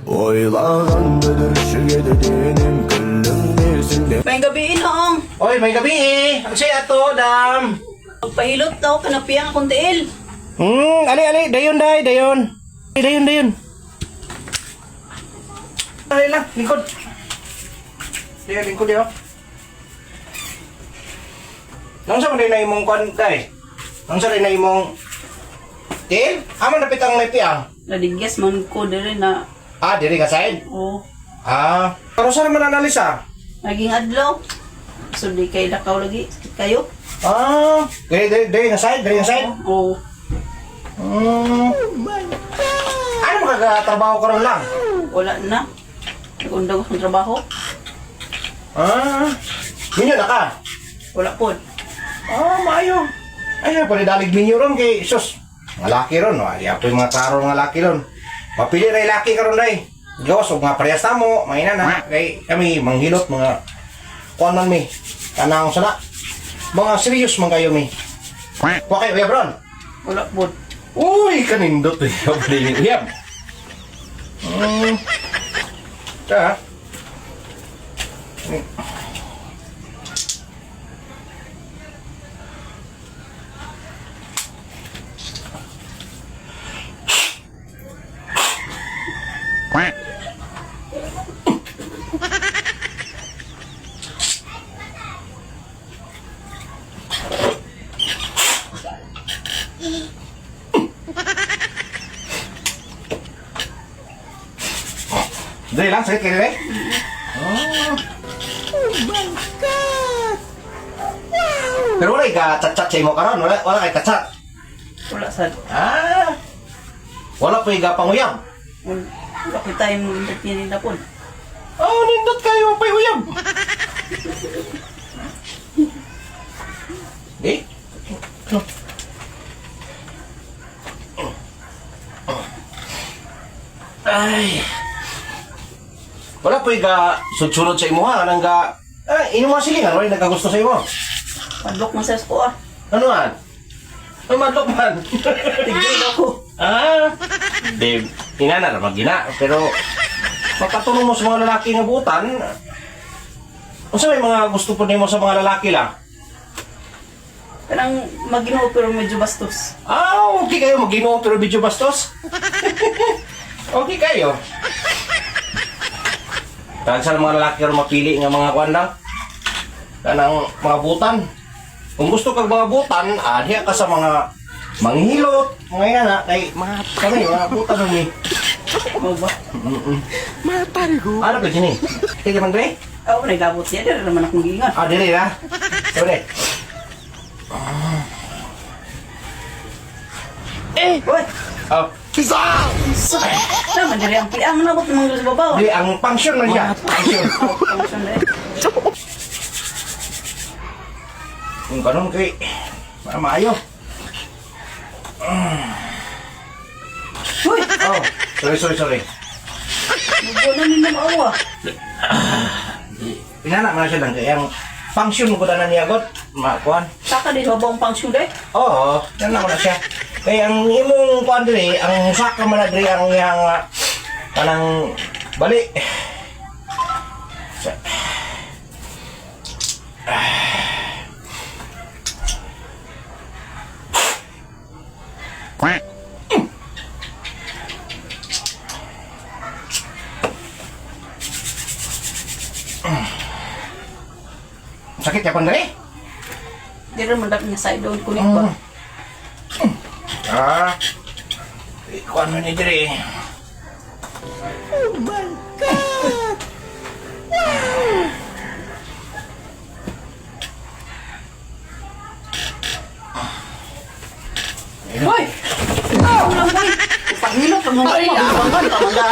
Oylanandır şu dediğinin gönlüm değilsin de. May gabi noong. Oy, may gabi eh. Ang siya to, dam. Pagpahilot daw, kanapiyang akong tiil. Ali, dayon, dayon. Dayon. Ali lang, lingkod. Dayon, lingkod yun. Nang sa rin na imong kwan, day? Nang sa rin na imong til? Aman napit ang napiang. Nadigyas man ko diri na. Diri ka side? Oh, Pero saan naman analisa? naging adlaw. So di kay lakaw lagi. Sakit kayo? Diri nga side? Oh. Ano makagatrabaho ka ron lang? Wala na. Nag-undang akong trabaho. Minyo na ka? Wala po. Maayo. Ay, pwede dalig minyo ron kay sus. Nga laki ron, no? Ay, apoy mga taro nga laki ron. Mapili rin laki ka ron, day. Gawas, o mga parehas na mo, mainan na. Kay kami, manghilot, mga kuan man mi. Kanang sana. Mga serious man kayo mi. Okay, uyab ron. Wala po. Uy, kanindot eh. Uyab. Ta. Dali lang, sakit kayo eh. Pero wala ka-chat-chat sa imo karon, wala kay chat. Wala sad. Wala pa panguyab. Wala ko tayo mo entertainin na po. Nindot kayo pa uyab. Ay. Wala pa sudsunod sa imo ha, anang inom mga silingan, wala nagkagusto sa imo. Padlok mo sa sko Ano man? Ano madlok man? Tigil ako. Di, inana na magina. Pero, makatulong mo sa mga lalaki nga butan, kung may mga gusto po mo sa mga lalaki lang? Kanang maginoo pero medyo bastos. Okay kayo, mag-ginoo pero medyo bastos? Okay kayo. Dahil sa mga lalaki rin mapili nga mga kwan lang, kanang mga butan. Kung gusto kang mga butan, diya ka sa mga manghilot, mga yan ha, kay mga butan nun eh. Ano ba? Ano ka dyan eh? Tigil man dre? Oo, nagabot siya. Dara naman akong gingan. Dili na. Sorry. What? Naman diri ang piang nabot ng mga sa babaw. Di, ang function man siya. Function. Kung ganun kay, maayo. Uy! Sorry. Nubo na ninyo maawa. Pinana man siya lang kay ang function mo ko na niya god. Makuan. Saka din babang pangsyon eh. Oo, yan na ko na siya. Kaya ang imong kuan diri, ang saka man na diri ang yang kanang bali. Sakit ya pang diri? Diri man dak niya side doon kunik ba. Kuan mo ni diri. Hoy! Ano lang boy? Pagilot ka mo ba? Pagilot ka mo nga.